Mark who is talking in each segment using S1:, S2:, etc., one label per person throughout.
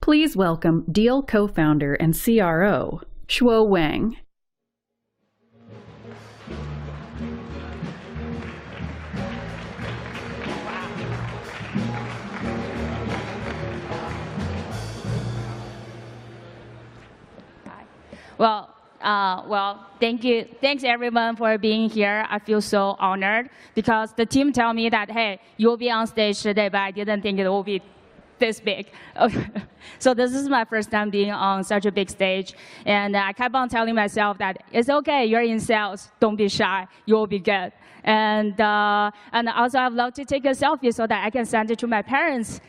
S1: Please welcome Deel co-founder and CRO, Shuo Wang.
S2: Well, thank you. Thanks everyone for being here. I feel so honored because the team tell me that, hey, you'll be on stage today, but I didn't think it will be this big. Okay. So this is my first time being on such a big stage. And I kept on telling myself that it's okay, you're in sales, don't be shy, you will be good. And also I'd love to take a selfie so that I can send it to my parents.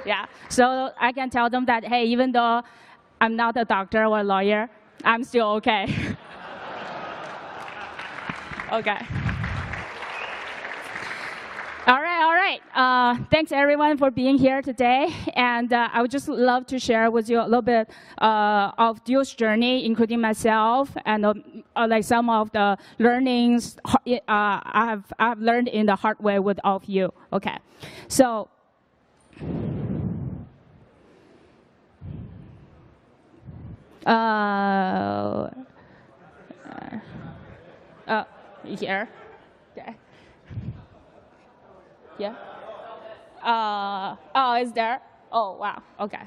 S2: Yeah, so I can tell them that, hey, even though I'm not a doctor or a lawyer, I'm still okay. Okay. All right. Thanks everyone for being here today. And I would just love to share with you a little bit of Deel's journey, including myself, and like some of the learnings I've learned in the hard way with all of you. Okay, so. Here. Okay. Yeah. Oh, is there? Oh, wow. Okay.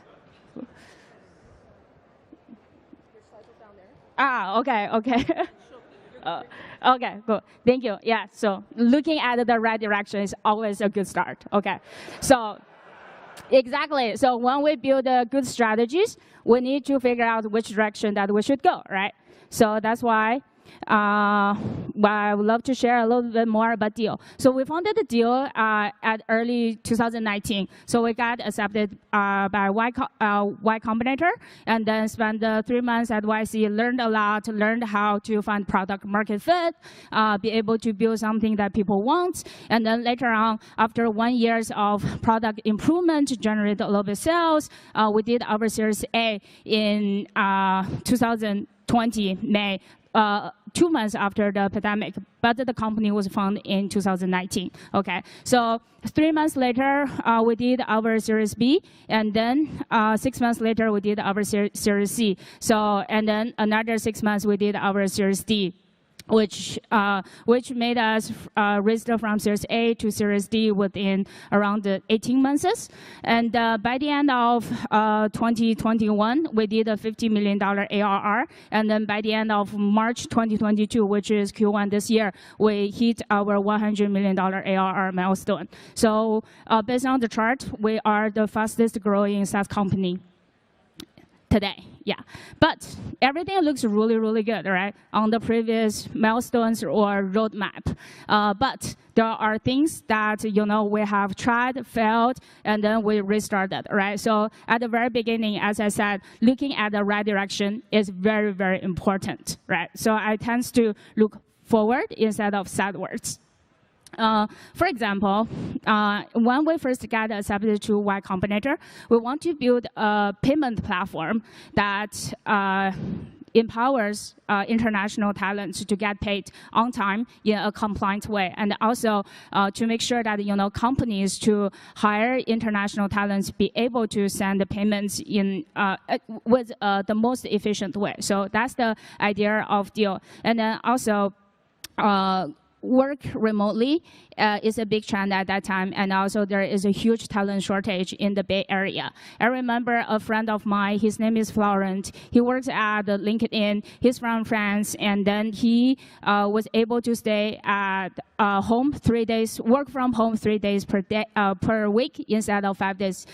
S2: Okay. Okay, cool. Thank you. Yeah. So looking at the right direction is always a good start. Okay. So. Exactly. So when we build good strategies, we need to figure out which direction that we should go, right? So that's why I would love to share a little bit more about Deel. So we founded the Deel at early 2019. So we got accepted by Y Combinator, and then spent 3 months at YC, learned a lot, learned how to find product market fit, be able to build something that people want. And then later on, after 1 year of product improvement, generate a little bit sales, we did our Series A in 2020, May. 2 months after the pandemic, but the company was founded in 2019. Okay, so 3 months later, we did our Series B, and then 6 months later, we did our Series C. So, and then another 6 months, we did our Series D, which made us raise from Series A to Series D within around 18 months. And by the end of 2021, we did a $50 million ARR. And then by the end of March 2022, which is Q1 this year, we hit our $100 million ARR milestone. So based on the chart, we are the fastest growing SaaS company today. Yeah, but everything looks really, really good, right? On the previous milestones or roadmap. But there are things that, we have tried, failed, and then we restarted, right? So at the very beginning, as I said, looking at the right direction is very, very important, right? So I tend to look forward instead of sideways. For example, when we first got accepted to Y Combinator, we want to build a payment platform that empowers international talents to get paid on time in a compliant way, and also to make sure that companies to hire international talents be able to send the payments in with the most efficient way. So that's the idea of Deel, and then also. Work remotely is a big trend at that time, and also there is a huge talent shortage in the Bay Area. I remember a friend of mine, his name is Florent. He works at LinkedIn. He's from France, and then he was able to stay at home 3 days, work from home 3 days per week instead of 5 days.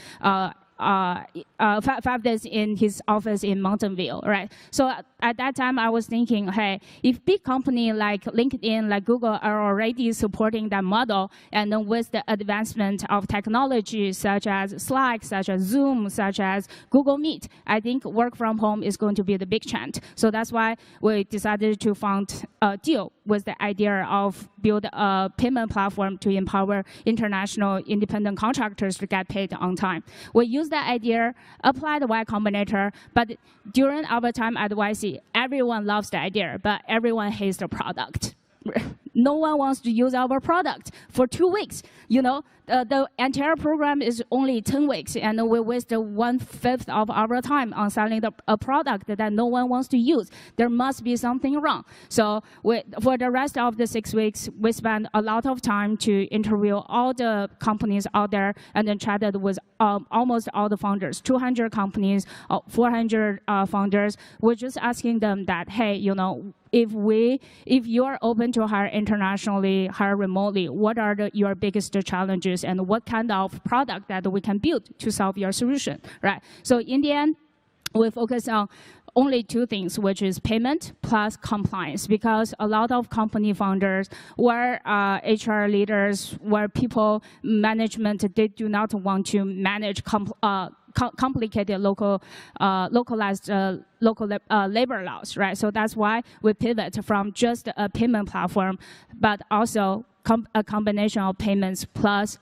S2: 5 days in his office in Mountain View, right? So at that time, I was thinking, hey, if big company like LinkedIn, like Google are already supporting that model, and then with the advancement of technology such as Slack, such as Zoom, such as Google Meet, I think work from home is going to be the big trend. So that's why we decided to found Deel with the idea of build a payment platform to empower international independent contractors to get paid on time. We use that idea, apply the Y Combinator, but during our time at YC, everyone loves the idea, but everyone hates the product. No one wants to use our product for 2 weeks. the entire program is only 10 weeks, and we waste 1/5 of our time on selling a product that no one wants to use. There must be something wrong. So for the rest of the 6 weeks, we spend a lot of time to interview all the companies out there, and then chatted with almost all the founders, 200 companies, 400 founders. We're just asking them that, hey, you know, if you're open to hire internationally, hire remotely, what are your biggest challenges, and what kind of product that we can build to solve your solution, right? So in the end, we focus on only 2 things, which is payment plus compliance, because a lot of company founders or HR leaders or people management, they do not want to manage complicated localized local labor laws, right? So that's why we pivot from just a payment platform, but also a combination of payments plus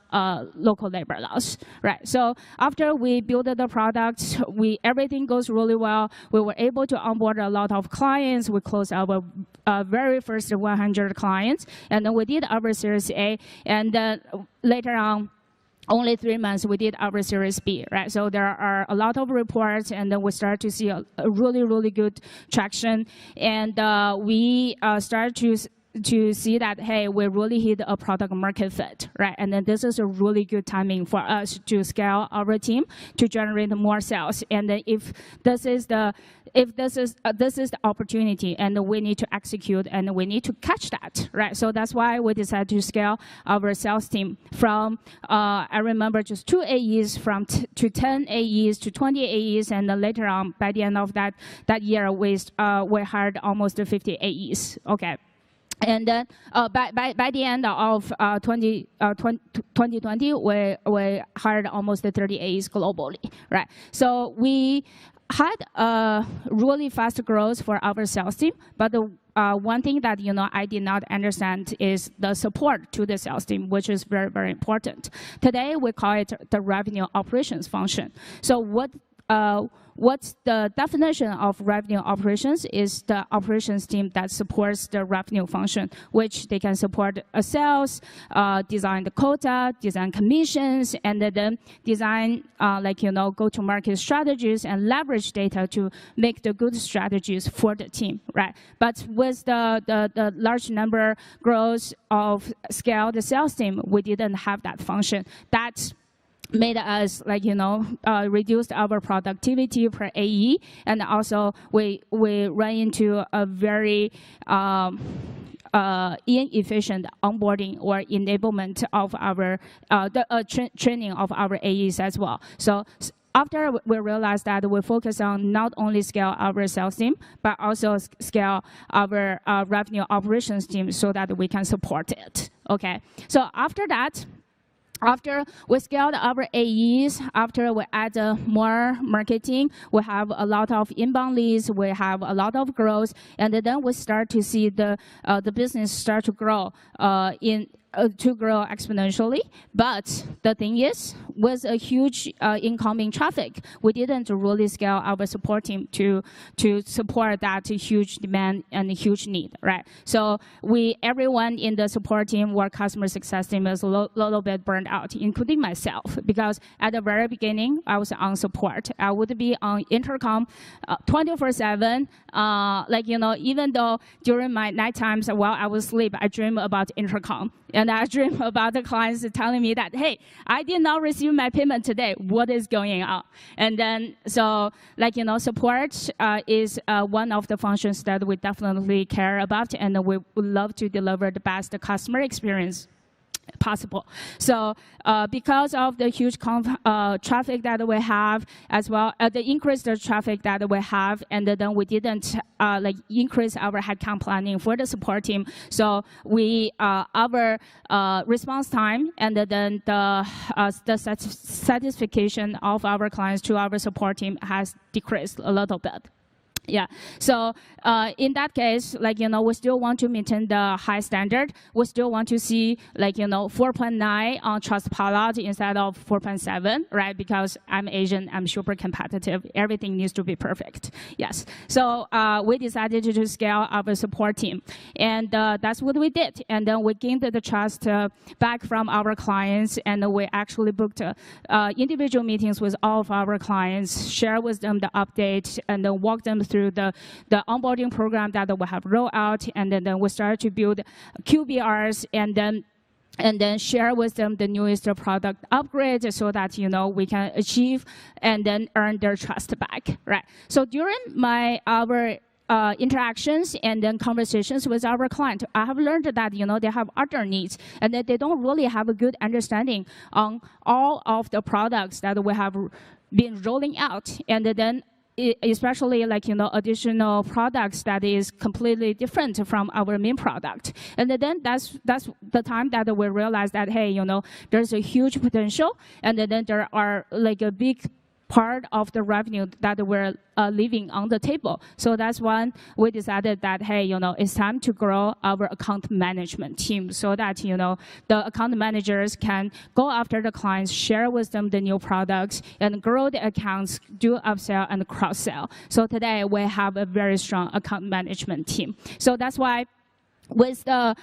S2: local labor laws, right? So after we build the product, everything goes really well. We were able to onboard a lot of clients. We closed our very first 100 clients, and then we did our Series A, and then later on, only 3 months, we did our Series B, right? So there are a lot of reports, and then we start to see a really, really good traction. And we start to see that, hey, we really hit a product market fit, right? And then this is a really good timing for us to scale our team to generate more sales. And then if this is the opportunity, and we need to execute, and we need to catch that, right? So that's why we decided to scale our sales team from, I remember, just 2 AEs to 10 AEs to 20 AEs, and then later on, by the end of that year, we hired almost 50 AEs, okay? And then by the end of 2020, we hired almost 30 AEs globally, right? So we had a really fast growth for our sales team, but the one thing that I did not understand is the support to the sales team, which is very, very important. Today we call it the revenue operations function. So what's the definition of revenue operations is the operations team that supports the revenue function, which they can support sales, design the quota, design commissions, and then design go-to-market strategies and leverage data to make the good strategies for the team, right? But with the large number growth of scale, the sales team, we didn't have that function. That's made us reduced our productivity per AE, and also we run into a very inefficient onboarding or enablement of our training of our AEs as well. So after we realized that we focus on not only scale our sales team, but also scale our revenue operations team so that we can support it. Okay. So after that, after we scaled our AEs, after we add more marketing, we have a lot of inbound leads, we have a lot of growth, and then we start to see the business start to grow exponentially. But the thing is, with a huge incoming traffic, we didn't really scale our support team to support that huge demand and huge need, right? So everyone in the support team or customer success team is a little bit burned out, including myself, because at the very beginning, I was on support. I would be on intercom 24/7, even though during my night times while I was asleep, I dream about intercom. And I dream about the clients telling me that, hey, I did not receive my payment today. What is going on? And then, so, support is one of the functions that we definitely care about, and we would love to deliver the best customer experience possible. So because of the huge traffic that we have, as well the increased traffic that we have, and then we didn't increase our headcount planning for the support team. So our response time and then the satisfaction of our clients to our support team has decreased a little bit. Yeah. So in that case, like, we still want to maintain the high standard. We still want to see, like, 4.9 on Trustpilot instead of 4.7, right? Because I'm Asian, I'm super competitive. Everything needs to be perfect. Yes. So we decided to scale our support team. And that's what we did. And then we gained the trust back from our clients. And we actually booked individual meetings with all of our clients, share with them the update, and then walk them through the onboarding program that we have rolled out, and then we started to build QBRs, and then share with them the newest product upgrade so that we can achieve and then earn their trust back, right? So during our interactions and then conversations with our client, I have learned that they have other needs and that they don't really have a good understanding on all of the products that we have been rolling out, and then especially like additional products that is completely different from our main product. And then that's the time that we realize that, hey, there's a huge potential, and then there are like a big part of the revenue that we're leaving on the table. So that's when we decided that, hey, it's time to grow our account management team so that, the account managers can go after the clients, share with them the new products, and grow the accounts, do upsell and cross-sell. So today we have a very strong account management team. So that's why with the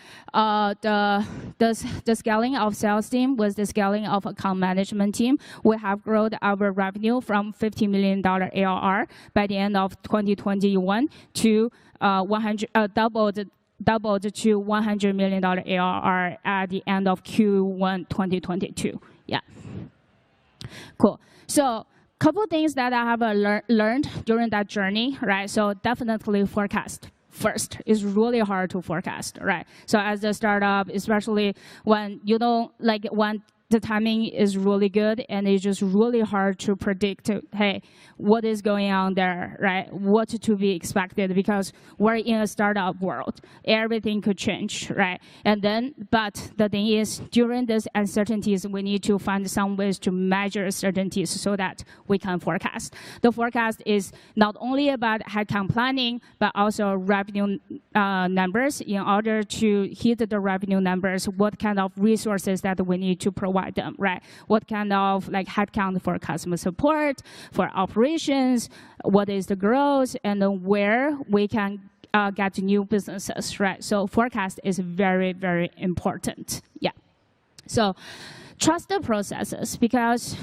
S2: scaling of sales team, with the scaling of account management team, we have grown our revenue from $50 million ARR by the end of 2021 to doubled to $100 million ARR at the end of Q1 2022. Yeah, cool. So couple things that I have learned during that journey, right? So definitely forecast. First, it's really hard to forecast, right? So as a startup, especially when when the timing is really good and it's just really hard to predict, hey, what is going on there, right? What to be expected, because we're in a startup world. Everything could change, right? And then, but the thing is, during these uncertainties, we need to find some ways to measure certainties so that we can forecast. The forecast is not only about headcount planning, but also revenue numbers. In order to hit the revenue numbers, what kind of resources that we need to provide them, right? What kind of like headcount for customer support, for operations, what is the growth, and then where we can get new businesses, right? So forecast is very, very important. Yeah. So trust the processes, because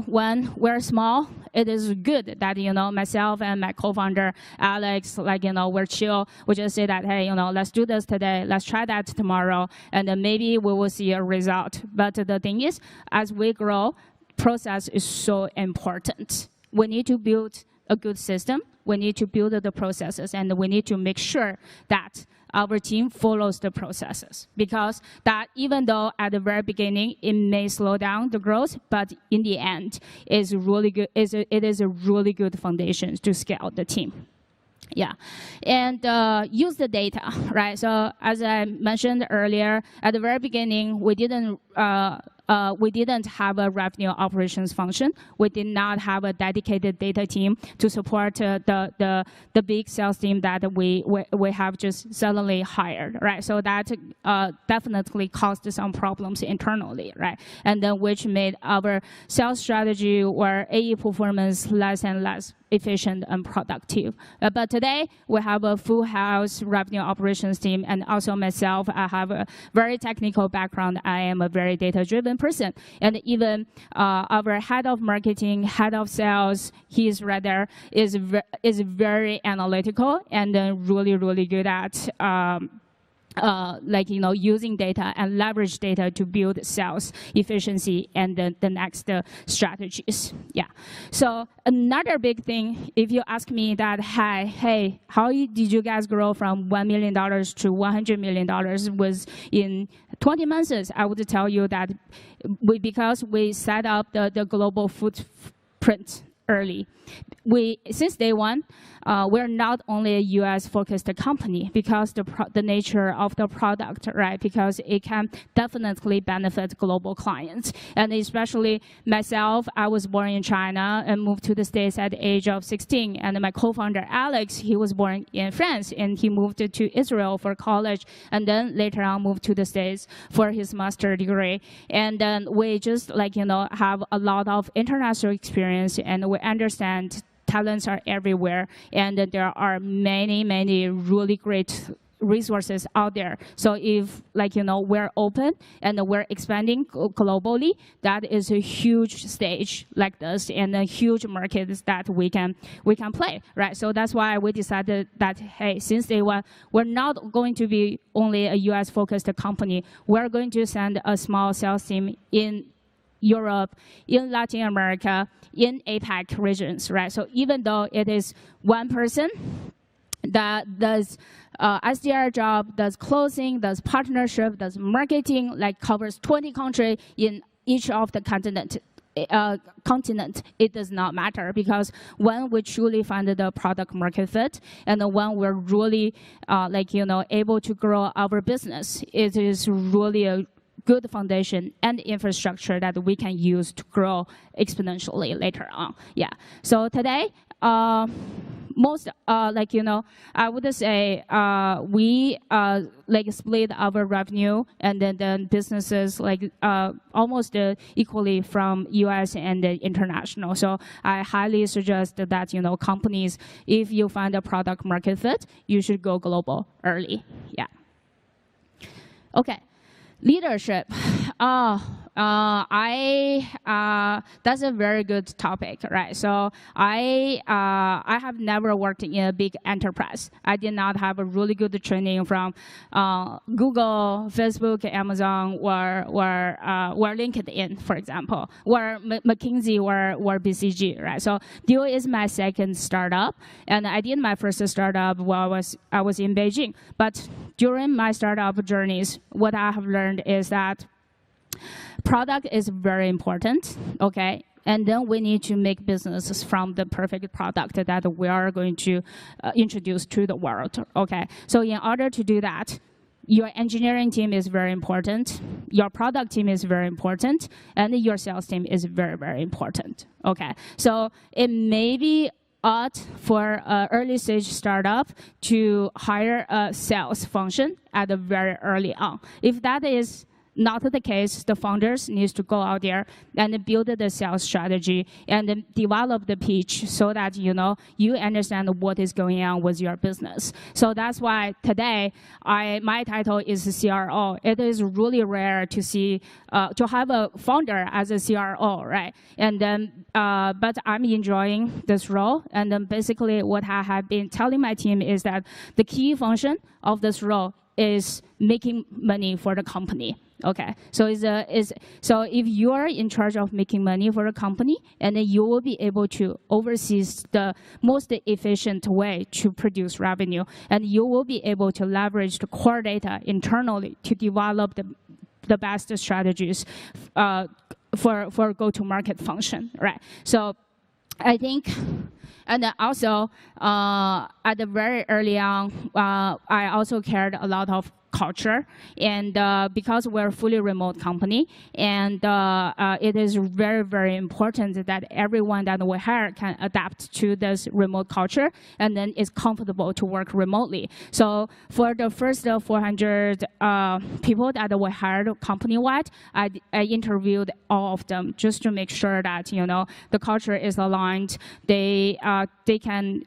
S2: when we're small, it is good that myself and my co-founder Alex, we're chill. We just say that, hey, let's do this today, let's try that tomorrow, and then maybe we will see a result. But the thing is, as we grow, process is so important. We need to build a good system. We need to build the processes, and we need to make sure that our team follows the processes, because that, even though at the very beginning it may slow down the growth, but in the end is really good. It is a really good foundation to scale the team. Yeah, and use the data, right? So as I mentioned earlier, at the very beginning, we didn't have a revenue operations function. We did not have a dedicated data team to support the big sales team that we have just suddenly hired, right? So that definitely caused some problems internally, right? And then which made our sales strategy or AE performance less and less efficient and productive. But today, we have a full house revenue operations team, and also myself, I have a very technical background. I am a very data-driven person. And even our head of marketing, head of sales, he's right there, is very analytical and really, really good at using data and leverage data to build sales efficiency and the next strategies. Yeah. So another big thing, if you ask me that, hey, how did you guys grow from $1 million to $100 million was in 20 months? I would tell you that because we set up the global footprint early. Since day one, we're not only a US-focused company because the nature of the product, right? Because it can definitely benefit global clients. And especially myself, I was born in China and moved to the States at the age of 16. And my co-founder, Alex, he was born in France, and he moved to Israel for college, and then later on moved to the States for his master's degree. And then we just have a lot of international experience, and we understand talents are everywhere, and there are many, many really great resources out there. So if we're open and we're expanding globally, that is a huge stage like this and a huge market that we can play, right? So that's why we decided that, hey, since day one, we're not going to be only a US focused company. We're going to send a small sales team in Europe, in Latin America, in APAC regions, right? So even though it is one person that does SDR job, does closing, does partnership, does marketing, covers 20 countries in each of the continent, it does not matter, because when we truly find the product market fit and when we're really able to grow our business, it is really a good foundation and infrastructure that we can use to grow exponentially later on. Yeah. So today, most I would say we split our revenue and then businesses almost equally from US and international. So I highly suggest that companies, if you find a product market fit, you should go global early. Yeah. Okay. Leadership. That's a very good topic, right? So I have never worked in a big enterprise. I did not have a really good training from Google, Facebook, Amazon, or LinkedIn, for example, or McKinsey or BCG, right? So Deel is my second startup, and I did my first startup while I was in Beijing. But during my startup journeys, what I have learned is that product is very important, okay? And then we need to make businesses from the perfect product that we are going to introduce to the world, okay? So in order to do that, your engineering team is very important, your product team is very important, and your sales team is very, very important, okay? So it may be odd for an early stage startup to hire a sales function at a very early on. If that is not the case, the founders need to go out there and build the sales strategy and then develop the pitch so that you understand what is going on with your business. So that's why today my title is CRO. It is really rare to see to have a founder as a CRO, right? And then but I'm enjoying this role. And then basically what I have been telling my team is that the key function of this role is making money for the company. Okay, so so if you are in charge of making money for a company, and then you will be able to oversee the most efficient way to produce revenue, and you will be able to leverage the core data internally to develop the best strategies for go-to-market function, right? So I think, and then also at the very early on, I also cared a lot of culture, and because we're a fully remote company, and it is very, very important that everyone that we hire can adapt to this remote culture and then is comfortable to work remotely. So for the first 400 people that we hired company-wide, I interviewed all of them just to make sure that the culture is aligned. They can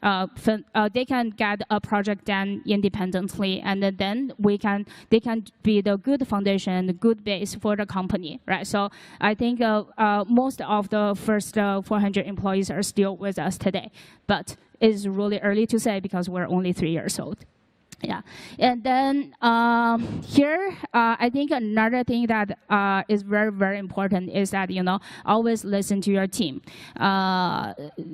S2: get a project done independently, and then they can be the good foundation, the good base for the company, right? So I think most of the first 400 employees are still with us today, but it's really early to say because we're only 3 years old. Yeah, and then here, I think another thing that is very, very important is that, always listen to your team.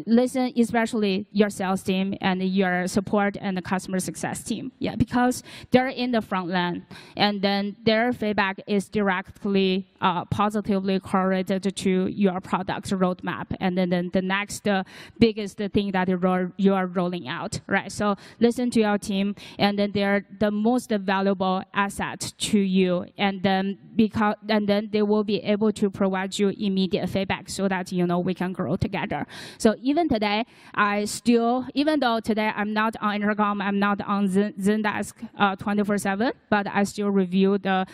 S2: Listen, especially your sales team and your support and the customer success team. Yeah, because they're in the front line, and then their feedback is directly positively correlated to your product roadmap, and then the next biggest thing that you are rolling out, right? So listen to your team, and then they're the most valuable asset to you, and then they will be able to provide you immediate feedback so that we can grow together. So even today, even though today I'm not on Intercom, I'm not on Zendesk 24/7, but I still review the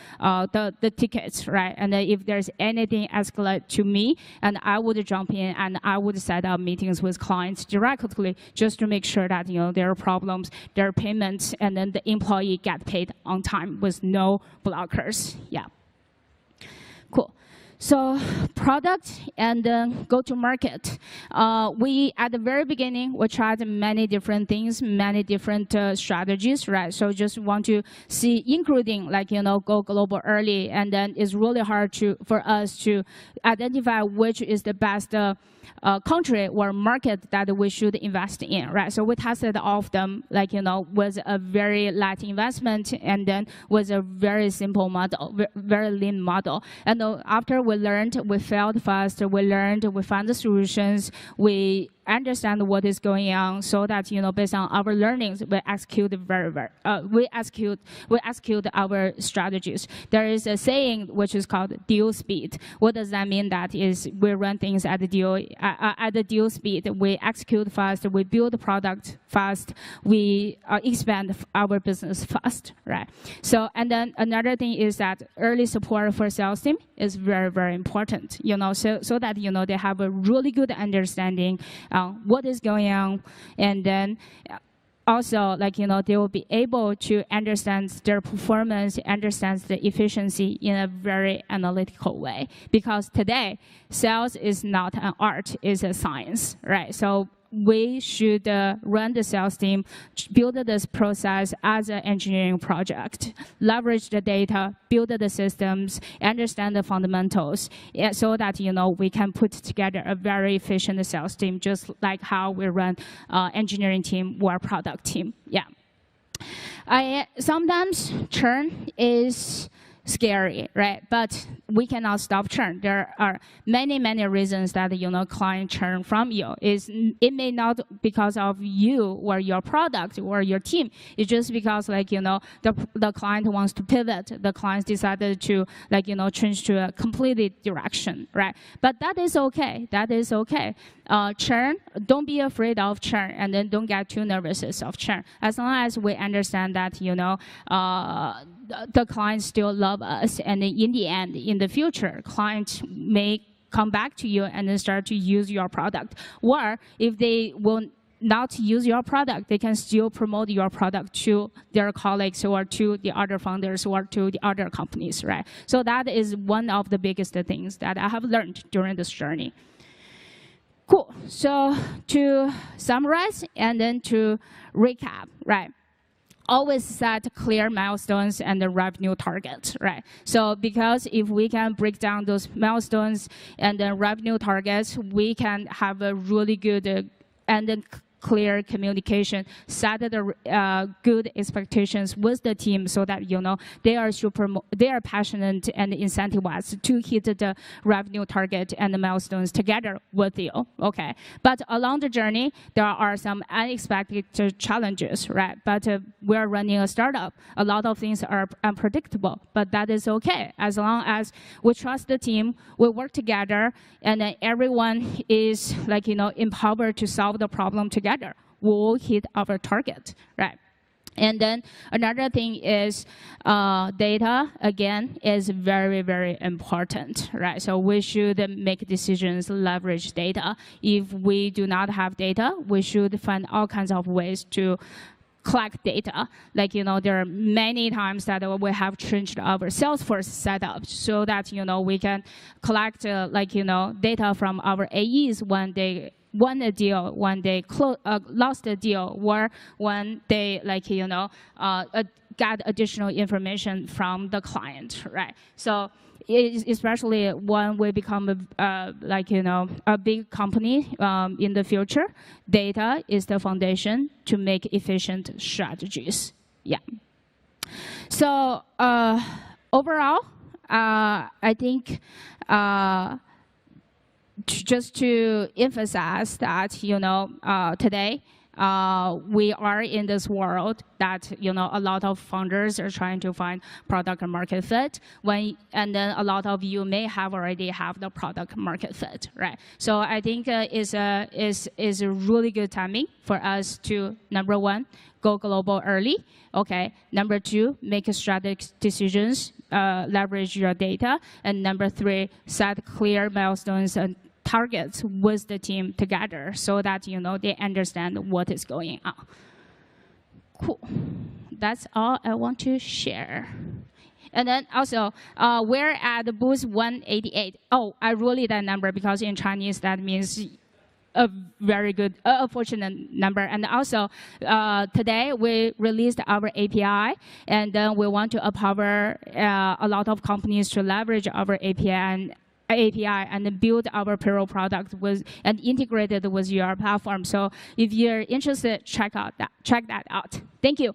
S2: tickets, right? And then if there's anything escalate to me, and I would jump in and I would set up meetings with clients directly just to make sure that there are problems, there are payments, and then the employee get paid on time with no blockers. Yeah. Cool. So product and go to market. We, at the very beginning, we tried many different things, many different strategies, right? So just want to see, including go global early, and then it's really hard for us to identify which is the best country or market that we should invest in, right? So we tested all of them, with a very light investment, and then with a very simple model, very lean model. And after we learned, we failed fast, we learned, we found the solutions, we understand what is going on, so that based on our learnings, we execute we execute our strategies. There is a saying which is called deal speed. What does that mean? That is, we run things at the deal speed. We execute fast. We build product fast. We expand our business fast, right? So, and then another thing is that early support for sales team is very, very important. So that they have a really good understanding what is going on, and then also they will be able to understand their performance, understand the efficiency in a very analytical way. Because today, sales is not an art, it's a science, right? So we should run the sales team, build this process as an engineering project, leverage the data, build the systems, understand the fundamentals, so that we can put together a very efficient sales team, just like how we run engineering team or product team. Yeah. Sometimes churn is scary, right? But we cannot stop churn. There are many, many reasons that client churn from you. It may not because of you or your product or your team. It's just because the client wants to pivot. The client decided to change to a completely direction, right? But that is okay. That is okay. Churn, don't be afraid of churn, and then don't get too nervous of churn. As long as we understand that the clients still love us, and in the end, in the future, clients may come back to you and then start to use your product. Or if they will not use your product, they can still promote your product to their colleagues or to the other founders or to the other companies, right? So that is one of the biggest things that I have learned during this journey. Cool. So to summarize and then to recap, right? Always set clear milestones and the revenue targets, right? So because if we can break down those milestones and the revenue targets, we can have a really good and then clear communication, set the good expectations with the team, so that they are passionate and incentivized to hit the revenue target and the milestones together with you. Okay, but along the journey, there are some unexpected challenges, right? But we're running a startup. A lot of things are unpredictable, but that is okay as long as we trust the team, we work together, and then everyone is empowered to solve the problem together. We'll hit our target, right? And then another thing is data, again, is very, very important, right? So we should make decisions, leverage data. If we do not have data, we should find all kinds of ways to collect data. There are many times that we have changed our Salesforce setup so that, we can collect, data from our AEs when they won a deal, when they lost a deal, or when they got additional information from the client, right? So especially when we become a big company in the future, data is the foundation to make efficient strategies. Yeah. So overall, I think just to emphasize that today we are in this world that a lot of founders are trying to find product market fit, and then a lot of you may already have the product market fit, right? So I think is a really good timing for us to, number one, go global early. Okay. Number two, make strategic decisions, leverage your data, and number three, set clear milestones and targets with the team together so that they understand what is going on. Cool. That's all I want to share. And then also, we're at booth 188. Oh, I rolled that number because in Chinese that means a very good, fortunate number. And also, today we released our API, and then we want to empower a lot of companies to leverage our API and build our payroll product and integrate it with your platform. So if you're interested, check that out. Thank you.